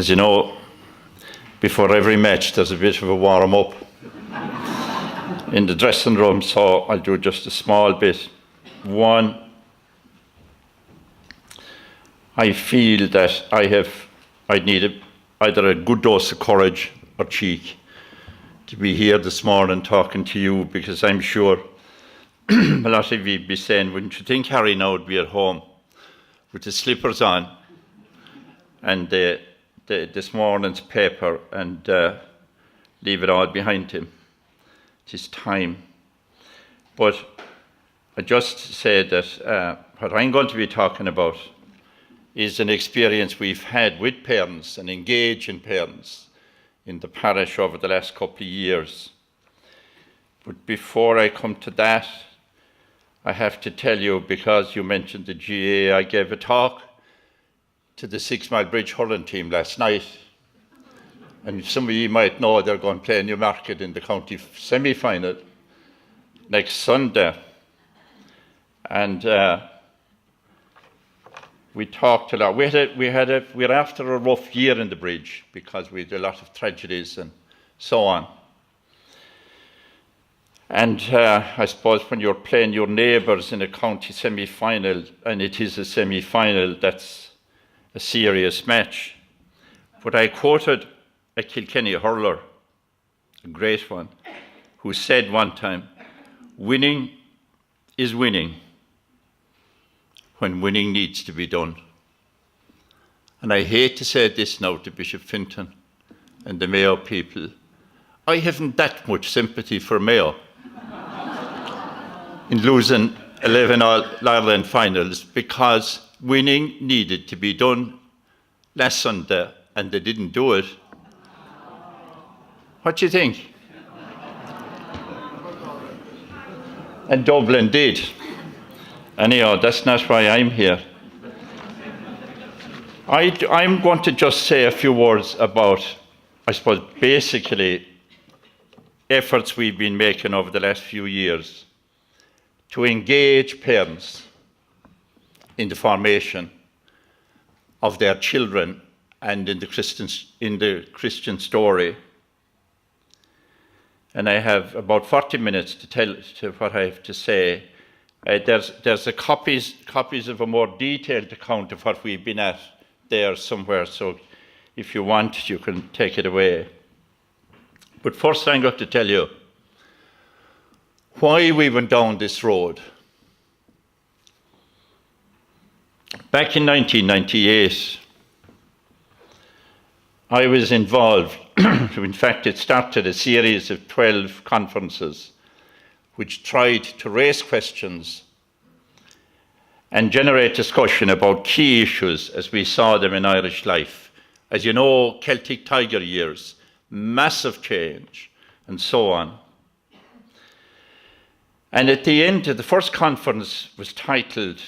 As you know, before every match there's a bit of a warm-up in the dressing room, so I'll do just a small bit. One, I feel that I need either a good dose of courage or cheek to be here this morning talking to you, because I'm sure a lot of you be saying, wouldn't you think Harry now would be at home with his slippers on and this morning's paper and leave it all behind him. It is time. But I just say that what I'm going to be talking about is an experience we've had with parents and engaging parents in the parish over the last couple of years. But before I come to that, I have to tell you, because you mentioned the GA, I gave a talk to the 6 Mile Bridge hurling team last night. And some of you might know they're going to play Newmarket in the county semi-final next Sunday. And we talked a lot. We're after a rough year in the bridge because we had a lot of tragedies and so on. And I suppose when you're playing your neighbours in a county semi-final, and it is a semi-final, that's a serious match. But I quoted a Kilkenny hurler, a great one, who said one time, "Winning is winning when winning needs to be done." And I hate to say this now to Bishop Finton and the Mayo people, I haven't that much sympathy for Mayo in losing 11 All-Ireland finals, because winning needed to be done last Sunday and they didn't do it. What do you think? And Dublin did. Anyhow, that's not why I'm here. I'm going to just say a few words about, I suppose, basically efforts we've been making over the last few years to engage parents in the formation of their children and in the Christian story. And I have about 40 minutes to tell what I have to say. There's copies of a more detailed account of what we've been at there somewhere, so if you want, you can take it away. But first I'm going to tell you why we went down this road. Back in 1998, I was involved. In fact, it started a series of 12 conferences which tried to raise questions and generate discussion about key issues as we saw them in Irish life. As you know, Celtic Tiger years, massive change, and so on. And at the end of the first conference was titled,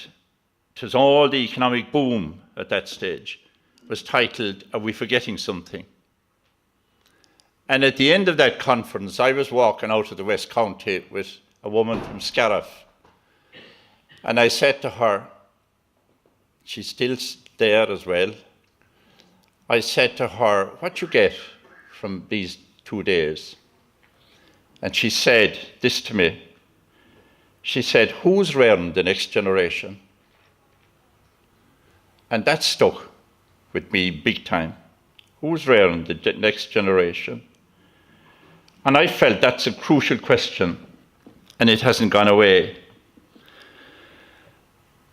it was all the economic boom at that stage, was titled, "Are we forgetting something?" And at the end of that conference, I was walking out of the West County with a woman from Scariff. And I said to her, she's still there as well, I said to her, "What you get from these 2 days?" And she said this to me. She said, "Who's rearing the next generation?" And that stuck with me big time. Who's rearing the next generation? And I felt that's a crucial question, and it hasn't gone away.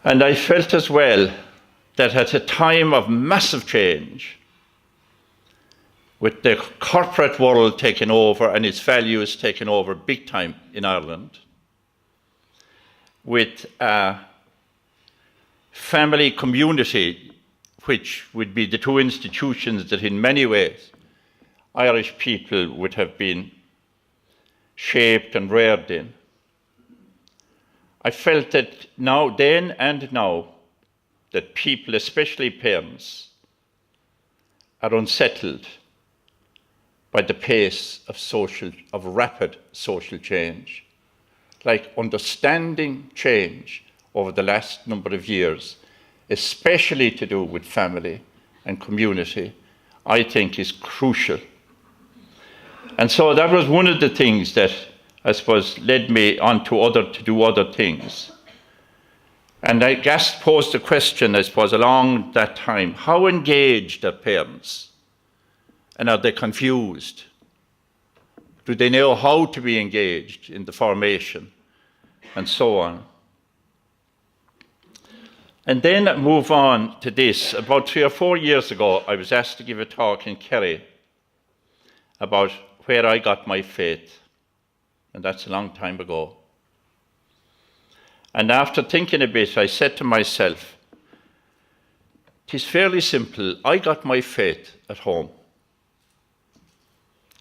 And I felt as well that at a time of massive change, with the corporate world taking over and its values taking over big time in Ireland, with family community, which would be the two institutions that in many ways Irish people would have been shaped and reared in. I felt that now, then and now, that people, especially parents, are unsettled by the pace of rapid social change. Like understanding change over the last number of years, especially to do with family and community, I think is crucial. And so that was one of the things that I suppose led me on to do other things. And I just posed the question, I suppose, along that time, how engaged are parents? And are they confused? Do they know how to be engaged in the formation? And so on. And then move on to this. About 3 or 4 years ago, I was asked to give a talk in Kerry about where I got my faith. And that's a long time ago. And after thinking a bit, I said to myself, it is fairly simple. I got my faith at home,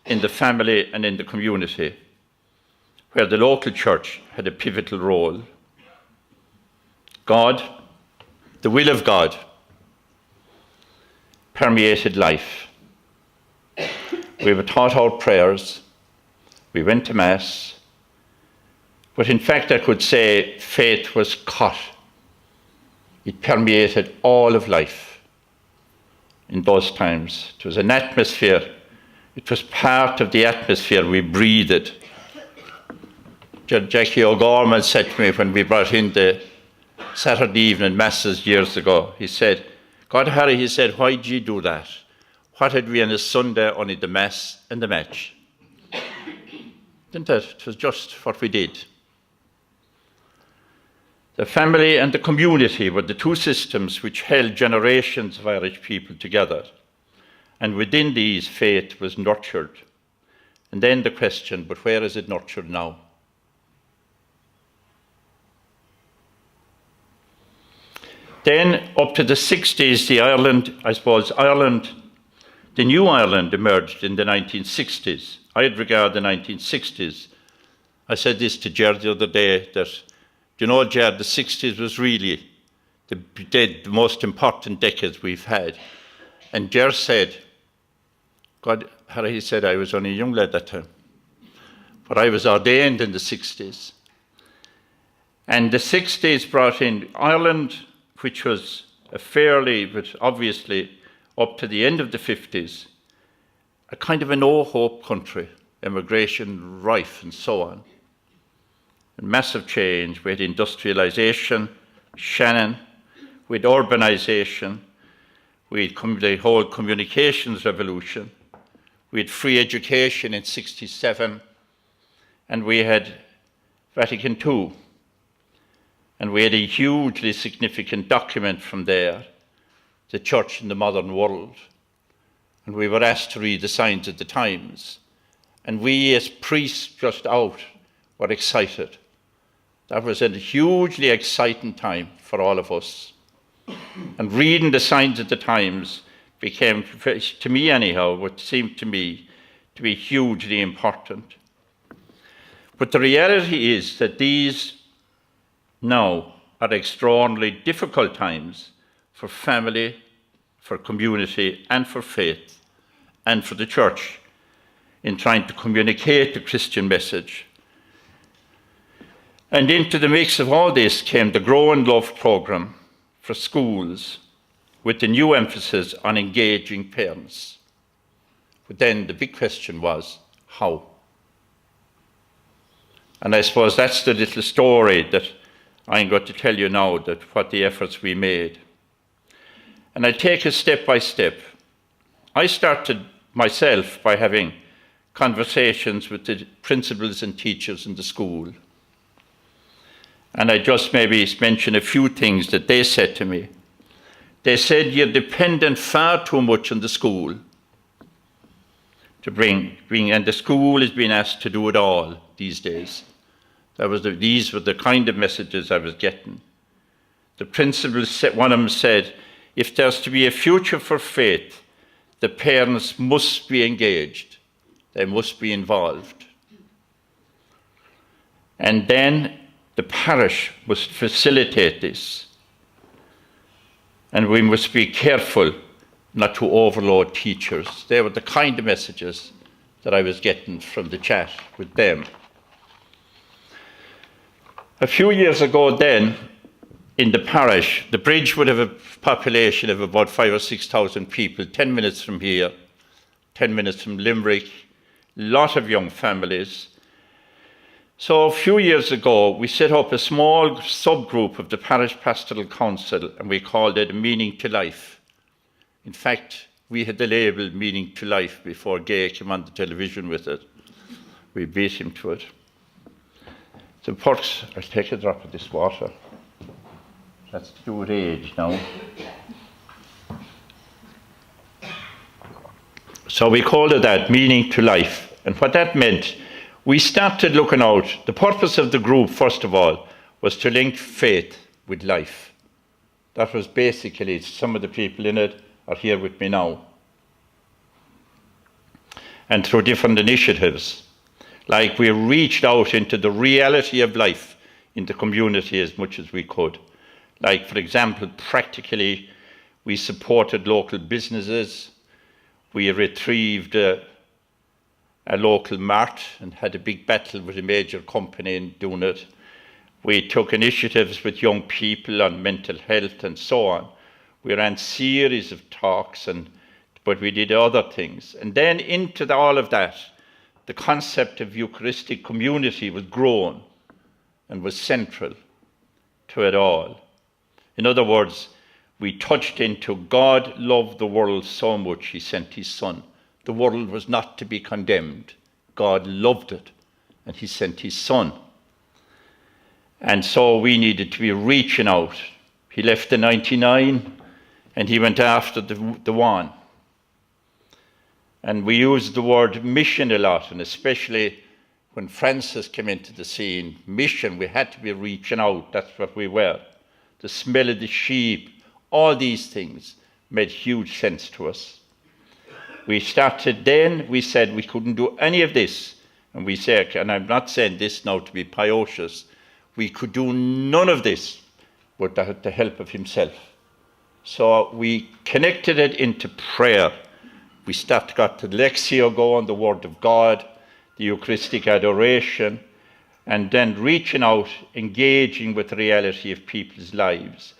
in the family and in the community, where the local church had a pivotal role. God, the will of God, permeated life. We were taught our prayers, we went to Mass, but in fact I could say faith was caught. It permeated all of life in those times. It was an atmosphere. It was part of the atmosphere we breathed. Jackie O'Gorman said to me when we brought in the Saturday evening masses years ago, he said, God, Harry, he said, why did you do that? What had we on a Sunday? Only the Mass and the match. Didn't it? It was just what we did. The family and the community were the two systems which held generations of Irish people together. And within these, faith was nurtured. And then the question, but where is it nurtured now? Then up to the 60s, the new Ireland emerged in the 1960s. I'd regard the 1960s. I said this to Ger the other day, that, you know, Ger, the 60s was really the most important decades we've had. And Ger said, God, Harry, he said, I was only a young lad that time. But I was ordained in the 60s. And the 60s brought in Ireland, which was but obviously up to the end of the 50s, a kind of a no-hope country, immigration rife and so on. And massive change. We had industrialisation, Shannon, we had urbanisation, we had the whole communications revolution, we had free education in 67, and we had Vatican II. And we had a hugely significant document from there, the Church in the Modern World. And we were asked to read the signs of the times. And we as priests just out were excited. That was a hugely exciting time for all of us. And reading the signs of the times became, to me anyhow, what seemed to me to be hugely important. But the reality is that these now are extraordinarily difficult times for family, for community, and for faith, and for the church in trying to communicate the Christian message. And into the mix of all this came the Grow and Love programme for schools, with the new emphasis on engaging parents. But then the big question was, how? And I suppose that's the little story that I'm going to tell you now, that what the efforts we made. And I take it step by step. I started myself by having conversations with the principals and teachers in the school. And I just maybe mention a few things that they said to me. They said, you're dependent far too much on the school to bring, and the school is being asked to do it all these days. These were the kind of messages I was getting. The principal said, one of them said, if there's to be a future for faith, the parents must be engaged. They must be involved. And then the parish must facilitate this. And we must be careful not to overload teachers. They were the kind of messages that I was getting from the chat with them. A few years ago then, in the parish, the bridge would have a population of about 5,000 or 6,000 people, 10 minutes from here, 10 minutes from Limerick, a lot of young families. So a few years ago, we set up a small subgroup of the Parish Pastoral Council, and we called it Meaning to Life. In fact, we had the label Meaning to Life before Gay came on the television with it. We beat him to it. So perks, I'll take a drop of this water. That's to do with age now. So we called it that, Meaning to Life. And what that meant, we started looking out. The purpose of the group, first of all, was to link faith with life. That was basically, some of the people in it are here with me now. And through different initiatives, like we reached out into the reality of life in the community as much as we could. Like, for example, practically, we supported local businesses. We retrieved a local mart and had a big battle with a major company in doing it. We took initiatives with young people on mental health and so on. We ran series of talks, but we did other things. And then into all of that, the concept of Eucharistic community was grown and was central to it all. In other words, we touched into God loved the world so much he sent his Son. The world was not to be condemned. God loved it, and he sent his Son. And so we needed to be reaching out. He left the 99, and he went after the one. And we used the word mission a lot, and especially when Francis came into the scene, mission, we had to be reaching out. That's what we were. The smell of the sheep, all these things made huge sense to us. We started then, we said we couldn't do any of this. And we said, and I'm not saying this now to be pious, we could do none of this without the help of himself. So we connected it into prayer. We got the Lectio going, the Word of God, the Eucharistic adoration, and then reaching out, engaging with the reality of people's lives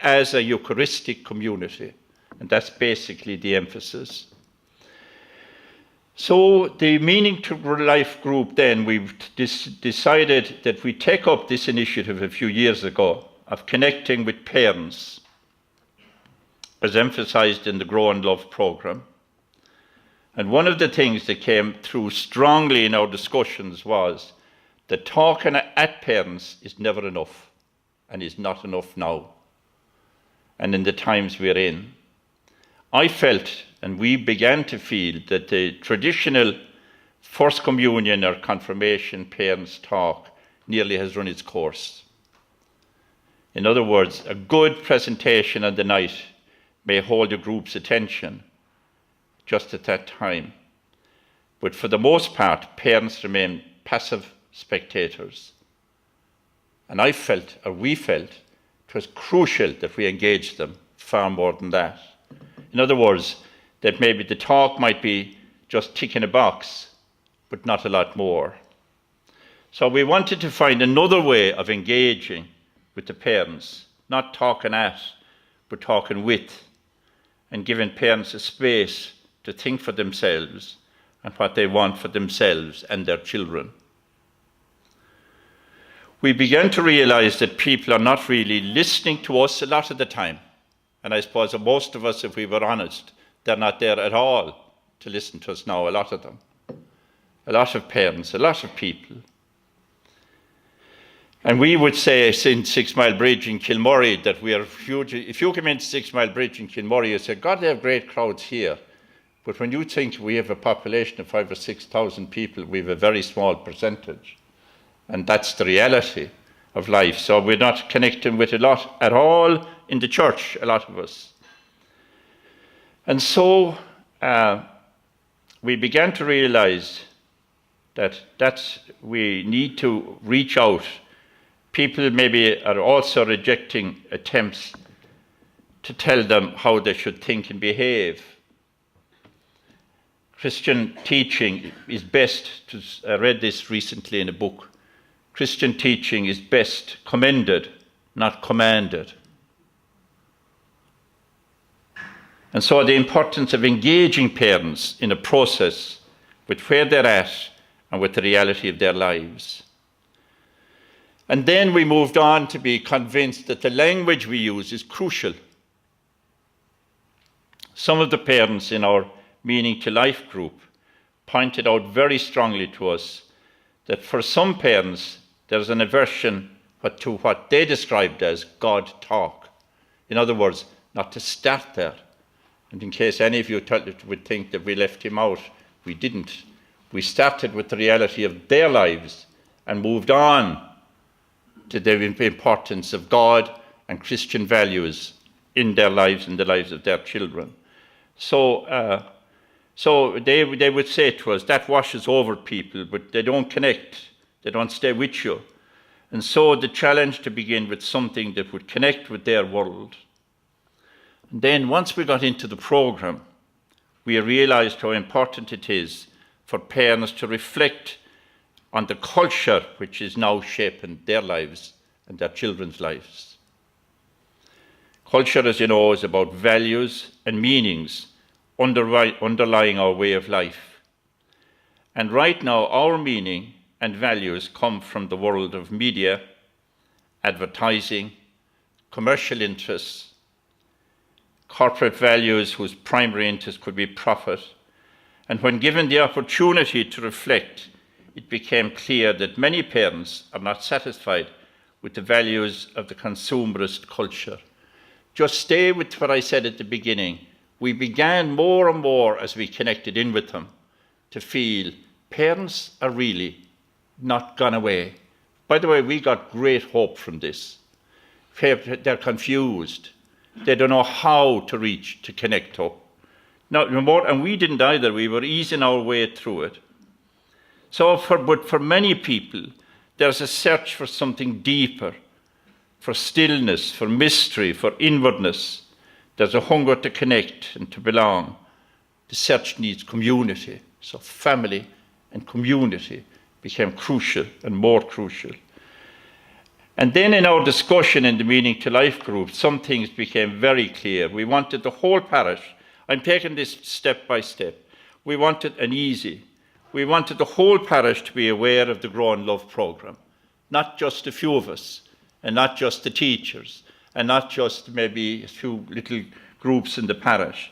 as a Eucharistic community. And that's basically the emphasis. So the Meaning to Life group then, we've decided that we take up this initiative a few years ago of connecting with parents, as emphasized in the Grow and Love program. And one of the things that came through strongly in our discussions was that talking at parents is never enough, and is not enough now, and in the times we're in. I felt, and we began to feel, that the traditional First Communion or Confirmation parents' talk nearly has run its course. In other words, a good presentation on the night may hold a group's attention just at that time. But for the most part, parents remain passive spectators. And I felt, or we felt, it was crucial that we engaged them far more than that. In other words, that maybe the talk might be just ticking a box, but not a lot more. So we wanted to find another way of engaging with the parents, not talking at, but talking with, and giving parents a space to think for themselves and what they want for themselves and their children. We began to realize that people are not really listening to us a lot of the time. And I suppose that most of us, if we were honest, they're not there at all to listen to us now, a lot of them. A lot of parents, a lot of people. And we would say in 6 Mile Bridge in Kilmurray that we are huge. If you come into 6 Mile Bridge in Kilmurray, you say, God, they have great crowds here. But when you think we have a population of 5,000 or 6,000 people, we have a very small percentage. And that's the reality of life. So we're not connecting with a lot at all in the church, a lot of us. And so we began to realize that we need to reach out. People maybe are also rejecting attempts to tell them how they should think and behave. Christian teaching is best, I read this recently in a book, Christian teaching is best commended, not commanded. And so the importance of engaging parents in a process with where they're at and with the reality of their lives. And then we moved on to be convinced that the language we use is crucial. Some of the parents in our Meaning to Life group pointed out very strongly to us that for some parents there's an aversion to what they described as God talk. In other words, not to start there. And in case any of you would think that we left him out, we didn't. We started with the reality of their lives and moved on to the importance of God and Christian values in their lives and the lives of their children. So they would say to us, that washes over people, but they don't connect. They don't stay with you. And so the challenge to begin with something that would connect with their world. And then once we got into the program, we realized how important it is for parents to reflect on the culture which is now shaping their lives and their children's lives. Culture, as you know, is about values and meanings underlying our way of life. And right now, our meaning and values come from the world of media, advertising, commercial interests, corporate values whose primary interest could be profit. And when given the opportunity to reflect, it became clear that many parents are not satisfied with the values of the consumerist culture. Just stay with what I said at the beginning. We began more and more as we connected in with them to feel parents are really not gone away. By the way, we got great hope from this. They're confused. They don't know how to reach, to connect up. And we didn't either. We were easing our way through it. But for many people, there's a search for something deeper, for stillness, for mystery, for inwardness. There's a hunger to connect and to belong. The search needs community. So family and community became crucial and more crucial. And then in our discussion in the Meaning to Life group, some things became very clear. We wanted the whole parish. I'm taking this step by step. We wanted an easy. We wanted the whole parish to be aware of the Grow in Love programme, not just a few of us, and not just the teachers, and not just maybe a few little groups in the parish.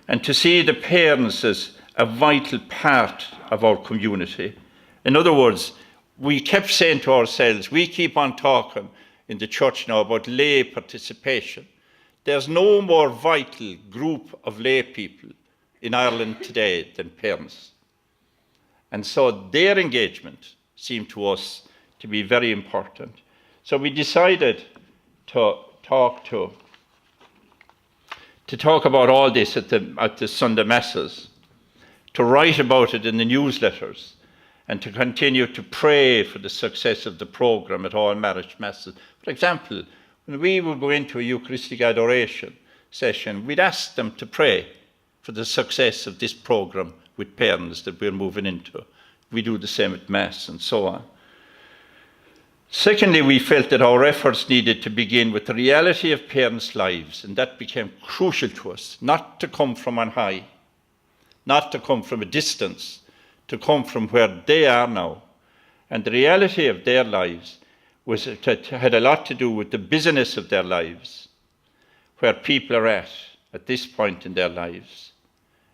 And to see the parents as a vital part of our community. In other words, we kept saying to ourselves, we keep on talking in the church now about lay participation. There's no more vital group of lay people in Ireland today than parents. And so their engagement seemed to us to be very important. So we decided to talk about all this at the Sunday Masses, to write about it in the newsletters, and to continue to pray for the success of the programme at all marriage masses. For example, when we would go into a Eucharistic adoration session, we'd ask them to pray for the success of this programme with parents that we're moving into. We do the same at Mass and so on. Secondly, we felt that our efforts needed to begin with the reality of parents' lives, and that became crucial to us, not to come from on high, not to come from a distance, to come from where they are now. And the reality of their lives had a lot to do with the busyness of their lives, where people are at this point in their lives.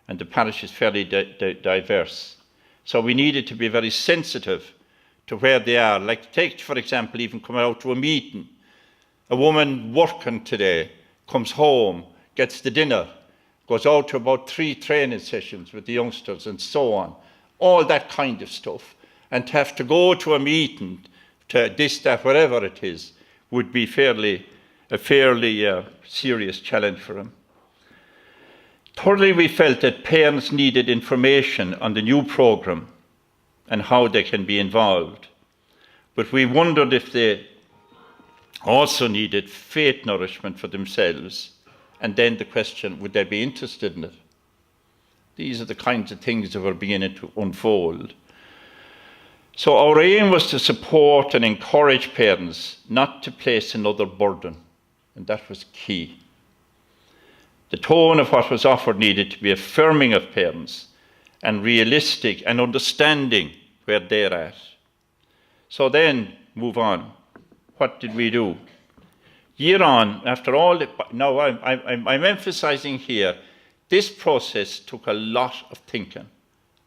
And the parish is fairly diverse. So we needed to be very sensitive to where they are. Like take, for example, even coming out to a meeting. A woman working today comes home, gets the dinner, goes out to about 3 training sessions with the youngsters and so on. All that kind of stuff. And to have to go to a meeting, to this, that, whatever it is, would be a fairly serious challenge for them. Thirdly, we felt that parents needed information on the new programme and how they can be involved. But we wondered if they also needed faith nourishment for themselves. And then the question, would they be interested in it? These are the kinds of things that were beginning to unfold. So our aim was to support and encourage parents not to place another burden, and that was key. The tone of what was offered needed to be affirming of parents and realistic and understanding where they're at. So then, move on. What did we do? Year on, after all, now I'm emphasizing here, this process took a lot of thinking,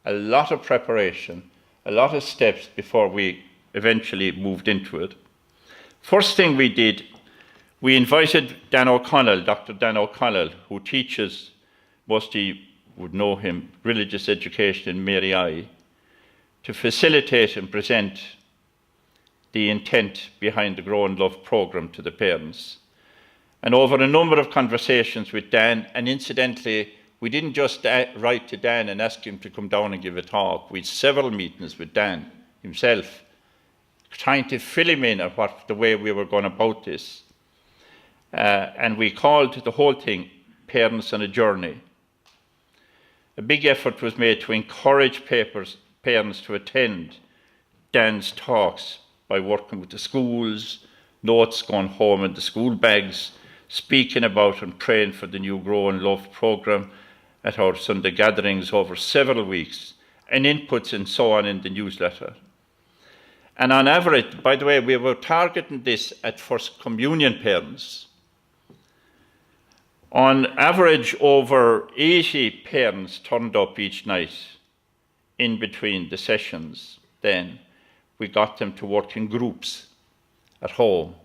a lot of preparation, a lot of steps before we eventually moved into it. First thing we did, we invited Dan O'Connell, Dr. Dan O'Connell, who teaches, most of you would know him, religious education in Mary I, to facilitate and present the intent behind the Grow and Love programme to the parents. And over a number of conversations with Dan, and incidentally, we didn't just write to Dan and ask him to come down and give a talk. We had several meetings with Dan himself, trying to fill him in on the way we were going about this. And we called the whole thing Parents on a Journey. A big effort was made to encourage parents to attend Dan's talks by working with the schools, notes going home in the school bags, speaking about and praying for the new Grow and Love programme at our Sunday gatherings over several weeks, and inputs and so on in the newsletter. And on average, by the way, we were targeting this at First Communion parents. On average, over 80 parents turned up each night in between the sessions. Then we got them to work in groups at home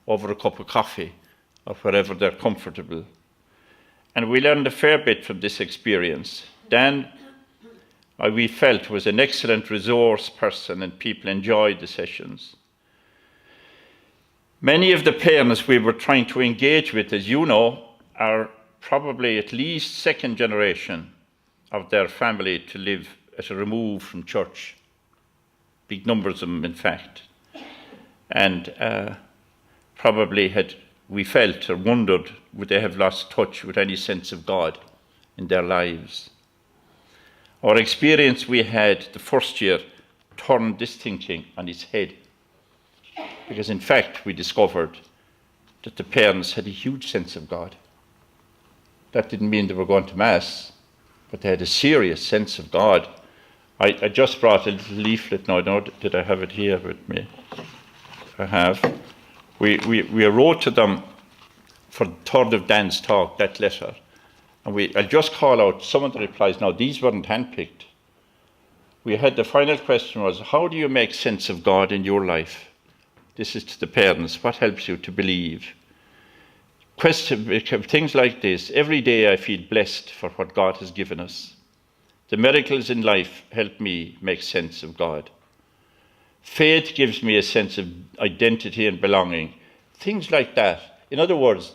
over a cup of coffee or wherever they're comfortable. And we learned a fair bit from this experience. Dan, we felt, was an excellent resource person and people enjoyed the sessions. Many of the parents we were trying to engage with, as you know, are probably at least second generation of their family to live at a remove from church. Big numbers of them, in fact. And probably had, we felt or wondered, would they have lost touch with any sense of God in their lives? Our experience we had the first year turned this thinking on its head. Because in fact, we discovered that the parents had a huge sense of God. That didn't mean they were going to Mass, but they had a serious sense of God. I just brought a little leaflet now. Did I have it here with me? I have. We wrote to them for the third of Dan's talk, that letter. And I'll just call out some of the replies. Now, these weren't handpicked. We had the final question was, how do you make sense of God in your life? This is to the parents. What helps you to believe? Things like this. Every day I feel blessed for what God has given us. The miracles in life help me make sense of God. Faith gives me a sense of identity and belonging. Things like that. In other words,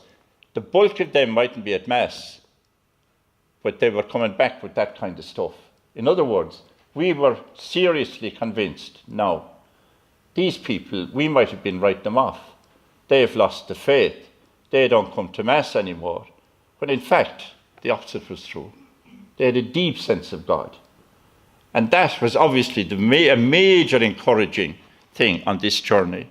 the bulk of them mightn't be at Mass, but they were coming back with that kind of stuff. In other words, we were seriously convinced now, these people, we might have been writing them off. They've lost the faith. They don't come to Mass anymore. But in fact, the opposite was true. They had a deep sense of God. And that was obviously a major encouraging thing on this journey.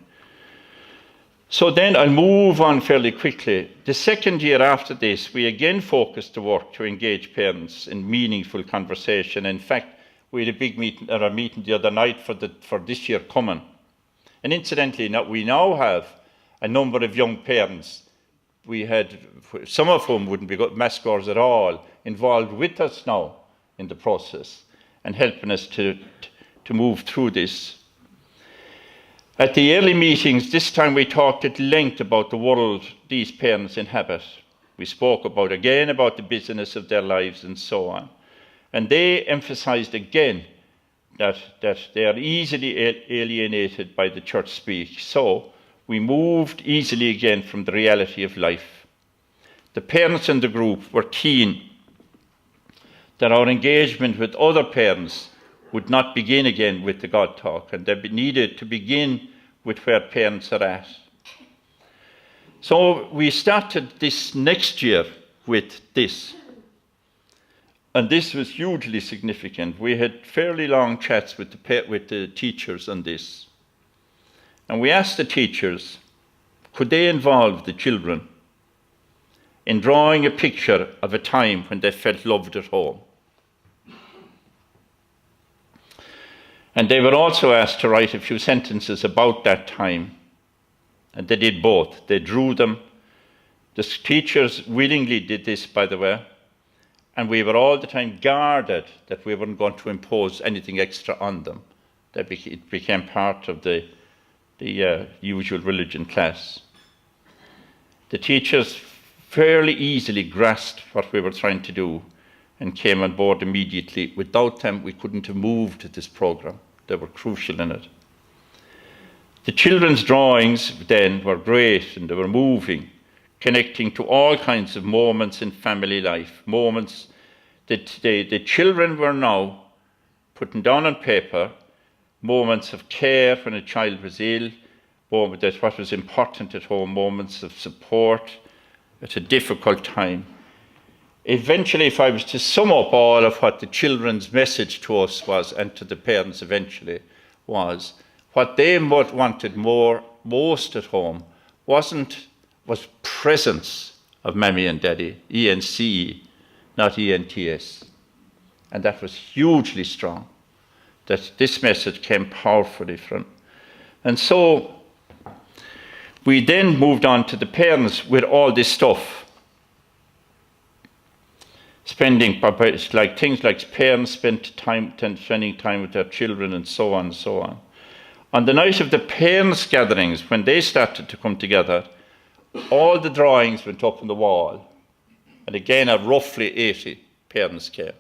So then I'll move on fairly quickly. The second year after this, we again focused the work to engage parents in meaningful conversation. In fact, we had a big meeting, or a meeting the other night for this year coming. And incidentally, we now have a number of young parents. We had, some of whom wouldn't be Mass goers at all, involved with us now in the process and helping us to move through this. At the early meetings, this time we talked at length about the world these parents inhabit. We spoke again about the business of their lives and so on. And they emphasized again that they are easily alienated by the church speak. So we moved easily again from the reality of life. The parents in the group were keen that our engagement with other parents would not begin again with the God talk, and they needed to begin with where parents are at. So we started this next year with this. And this was hugely significant. We had fairly long chats with the teachers on this. And we asked the teachers, could they involve the children in drawing a picture of a time when they felt loved at home? And they were also asked to write a few sentences about that time. And they did both. They drew them. The teachers willingly did this, by the way. And we were all the time guarded that we weren't going to impose anything extra on them. It became part of the usual religion class. The teachers fairly easily grasped what we were trying to do and came on board immediately. Without them, we couldn't have moved this program. They were crucial in it. The children's drawings then were great and they were moving, connecting to all kinds of moments in family life, moments that the children were now putting down on paper, moments of care when a child was ill, moments that what was important at home, moments of support at a difficult time. Eventually, if I was to sum up all of what the children's message to us was, and to the parents eventually, was what they wanted most at home was presence of Mammy and Daddy, ENCE, not ENTS. And that was hugely strong, that this message came powerfully from. And so we then moved on to the parents with all this stuff. Spending, like things like parents spending time with their children and so on and so on. On the night of the parents' gatherings, when they started to come together, all the drawings went up on the wall. And again, roughly 80 parents came.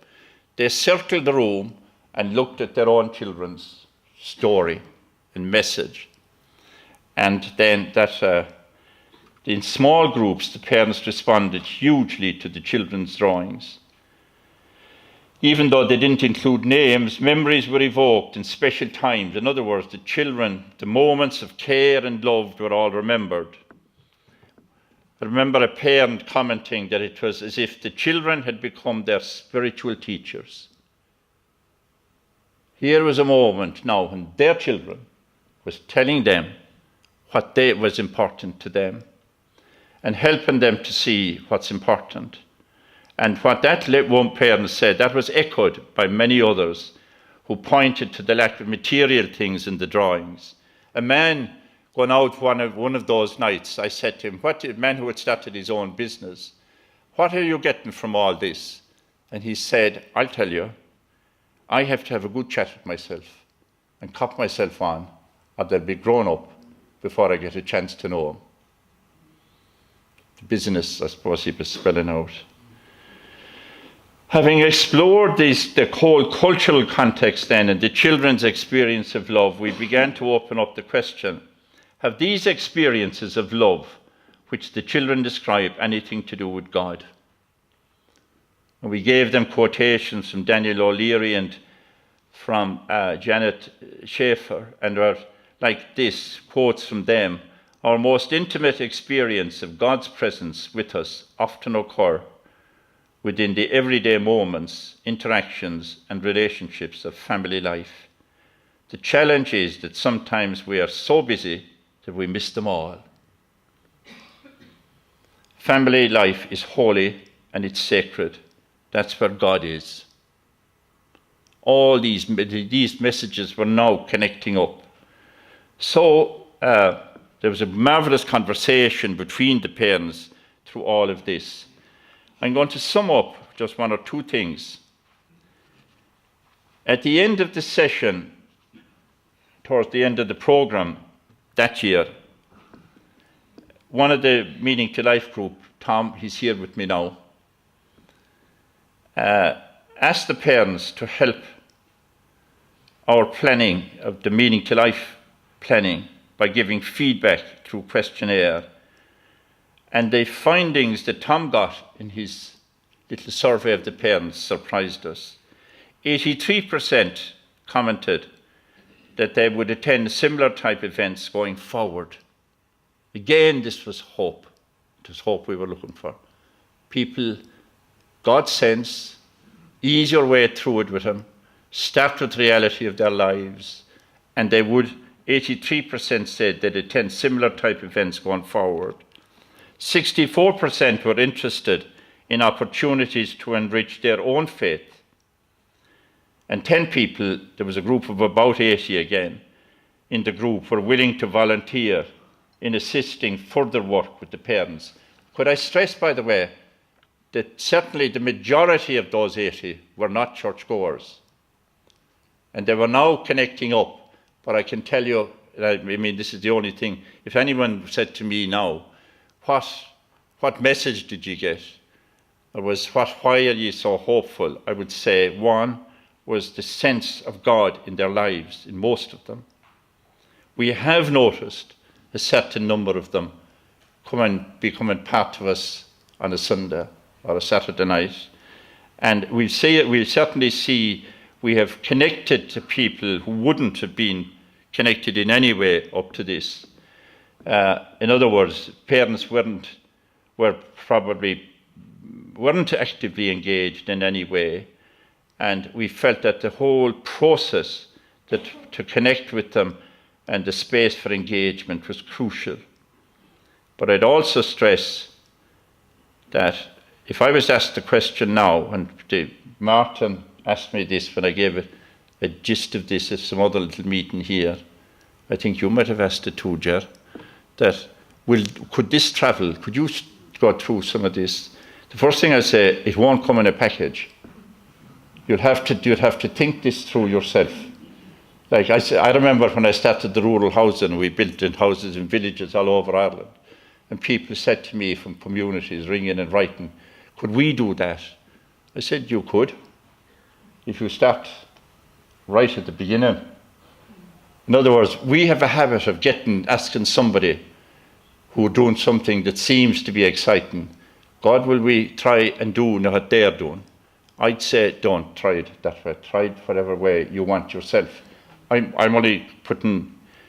They circled the room and looked at their own children's story and message. And then in small groups, the parents responded hugely to the children's drawings. Even though they didn't include names, memories were evoked in special times. In other words, the children, the moments of care and love were all remembered. I remember a parent commenting that it was as if the children had become their spiritual teachers. Here was a moment now when their children was telling them what was important to them and helping them to see what's important. And what that one parent said, that was echoed by many others who pointed to the lack of material things in the drawings. A man going out one of those nights, I said to him, a man who had started his own business, what are you getting from all this? And he said, I'll tell you, I have to have a good chat with myself and cop myself on, or they'll be grown up before I get a chance to know him. The business, I suppose, he was spelling out. Having explored the whole cultural context then and the children's experience of love, we began to open up the question, have these experiences of love, which the children describe, anything to do with God? And we gave them quotations from Daniel O'Leary and from Janet Schaefer, and were like this, quotes from them, our most intimate experience of God's presence with us often occur within the everyday moments, interactions and relationships of family life. The challenge is that sometimes we are so busy that we miss them all. Family life is holy and it's sacred. That's where God is. All these messages were now connecting up. So there was a marvelous conversation between the parents through all of this. I'm going to sum up just one or two things. At the end of the session, towards the end of the program that year, one of the Meaning to Life group, Tom, he's here with me now, asked the parents to help our planning of the Meaning to Life planning by giving feedback through questionnaire. And the findings that Tom got in his little survey of the parents surprised us. 83% commented that they would attend similar type events going forward. Again, this was hope. It was hope we were looking for. People, God's sense, ease your way through it with them, start with the reality of their lives, and they would, 83% said they'd attend similar type events going forward. 64% were interested in opportunities to enrich their own faith. And 10 people, there was a group of about 80 again, in the group were willing to volunteer in assisting further work with the parents. Could I stress, by the way, that certainly the majority of those 80 were not churchgoers. And they were now connecting up. But I can tell you, I mean, this is the only thing. If anyone said to me now, what message did you get? Or why are you so hopeful? I would say one was the sense of God in their lives, in most of them. We have noticed a certain number of them becoming part of us on a Sunday or a Saturday night. And we'll certainly see we have connected to people who wouldn't have been connected in any way up to this. In other words, parents weren't actively engaged in any way. And we felt that the whole process to connect with them and the space for engagement was crucial. But I'd also stress that if I was asked the question now, and Martin asked me this when I gave a gist of this at some other little meeting here, I think you might have asked it too, Ger, that could this travel, could you go through some of this? The first thing I say, it won't come in a package. You'd have to think this through yourself. Like I remember when I started the rural housing, we built in houses in villages all over Ireland, and people said to me from communities, ringing and writing, could we do that? I said, you could, if you start right at the beginning. In other words, we have a habit of asking somebody who are doing something that seems to be exciting, God, will we try and do what they're doing? I'd say, don't try it that way. Try it whatever way you want yourself. I'm only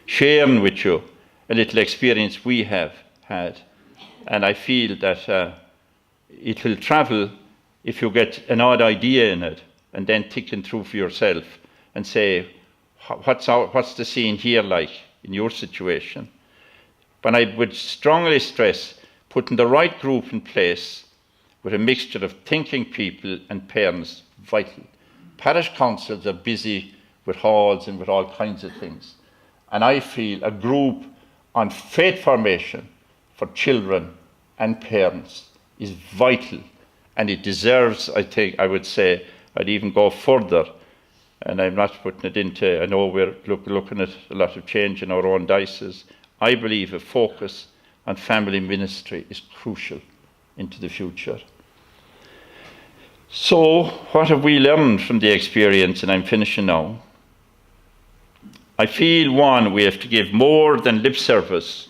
sharing with you a little experience we have had. And I feel that it will travel if you get an odd idea in it and then thinking through for yourself and say, what's the scene here like in your situation? But I would strongly stress putting the right group in place with a mixture of thinking people and parents, vital. Parish councils are busy with halls and with all kinds of things. And I feel a group on faith formation for children and parents is vital. And it deserves, I would say, I'd even go further. And I'm not putting it into, I know we're looking at a lot of change in our own diocese. I believe a focus on family ministry is crucial into the future. So, what have we learned from the experience? And I'm finishing now. I feel, one, we have to give more than lip service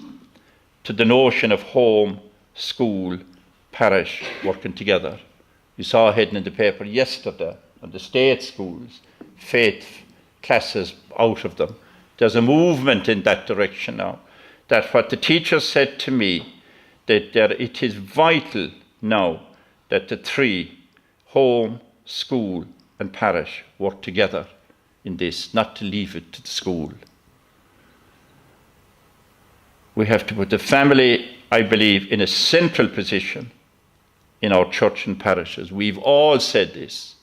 to the notion of home, school, parish working together. You saw heading in the paper yesterday on the state schools, faith classes out of them. There's a movement in that direction now. That what the teacher said to me, that it is vital now that the three, home, school and parish, work together in this, not to leave it to the school. We have to put the family, I believe, in a central position in our church and parishes. We've all said this.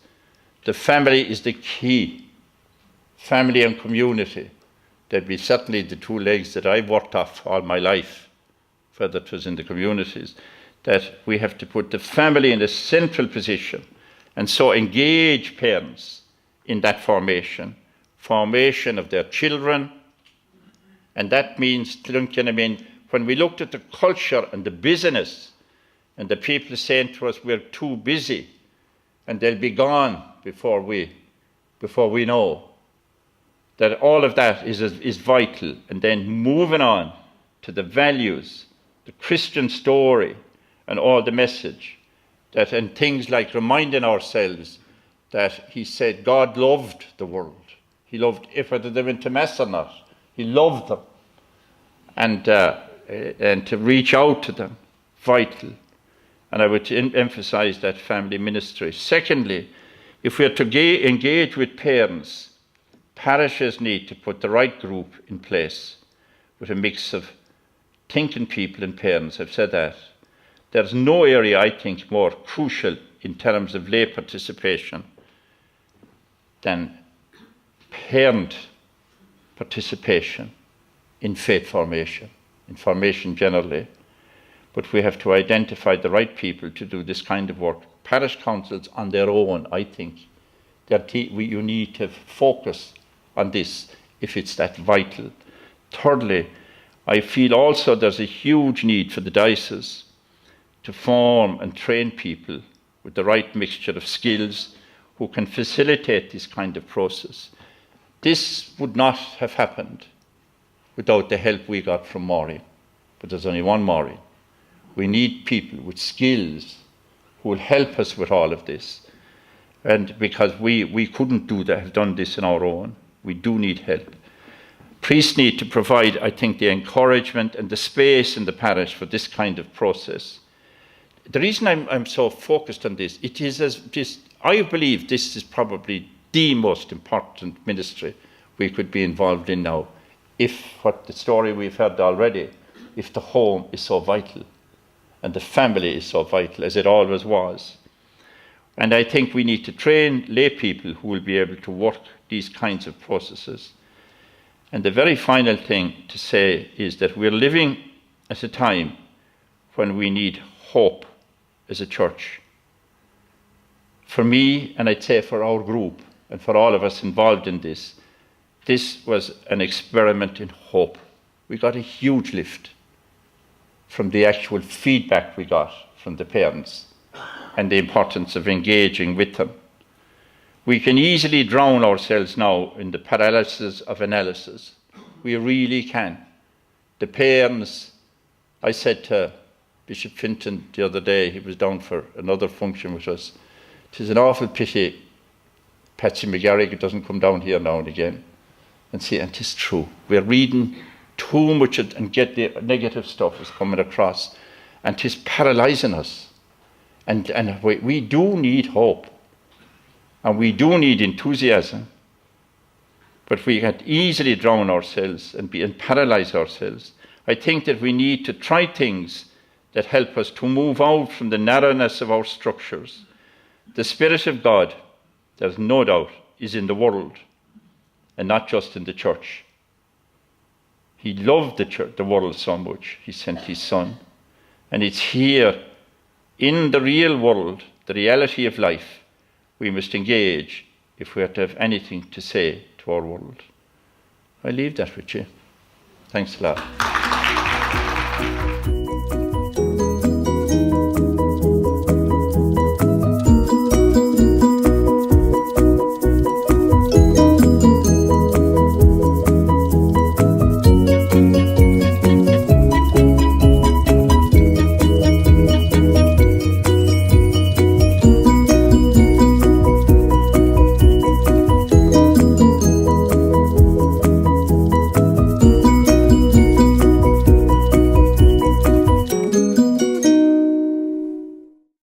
The family is the key. Family and community. They'd be certainly the two legs that I've worked off all my life, whether it was in the communities, that we have to put the family in a central position and so engage parents in that formation of their children. And that means, when we looked at the culture and the business and the people saying to us, we're too busy and they'll be gone before we know, that all of that is vital. And then moving on to the values, the Christian story, and all the message, and things like reminding ourselves that he said God loved the world. He loved, if whether they went to Mass or not, he loved them. And to reach out to them, vital. And I would emphasize that family ministry. Secondly, If we are to engage with parents, parishes need to put the right group in place with a mix of thinking people and parents. I've said that. There's no area, I think, more crucial in terms of lay participation than parent participation in faith formation, in formation generally. But we have to identify the right people to do this kind of work. Parish councils on their own, I think, you need to focus on this if it's that vital. Thirdly, I feel also there's a huge need for the diocese to form and train people with the right mixture of skills who can facilitate this kind of process. This would not have happened without the help we got from Maureen. But there's only one Maureen. We need people with skills who will help us with all of this. And because we couldn't have done this on our own, we do need help. Priests need to provide, I think, the encouragement and the space in the parish for this kind of process. The reason I'm so focused on this, I believe this is probably the most important ministry we could be involved in now, if what the story we've heard already, if the home is so vital and the family is so vital as it always was. And I think we need to train lay people who will be able to work these kinds of processes. And the very final thing to say is that we're living at a time when we need hope as a church. For me, and I'd say for our group, and for all of us involved in this was an experiment in hope. We got a huge lift from the actual feedback we got from the parents and the importance of engaging with them. We can easily drown ourselves now in the paralysis of analysis. We really can. The parents, I said to Bishop Finton the other day, he was down for another function with us, it is an awful pity Patsy McGarrick doesn't come down here now and again and see, and it's true. We're reading too much and get the negative stuff is coming across, and it's paralysing us. And we do need hope, and we do need enthusiasm, but we can easily drown ourselves and paralyse ourselves. I think that we need to try things that help us to move out from the narrowness of our structures. The Spirit of God, there's no doubt, is in the world and not just in the church. He loved the world so much, he sent his Son. And it's here, in the real world, the reality of life, we must engage if we are to have anything to say to our world. I leave that with you. Thanks a lot.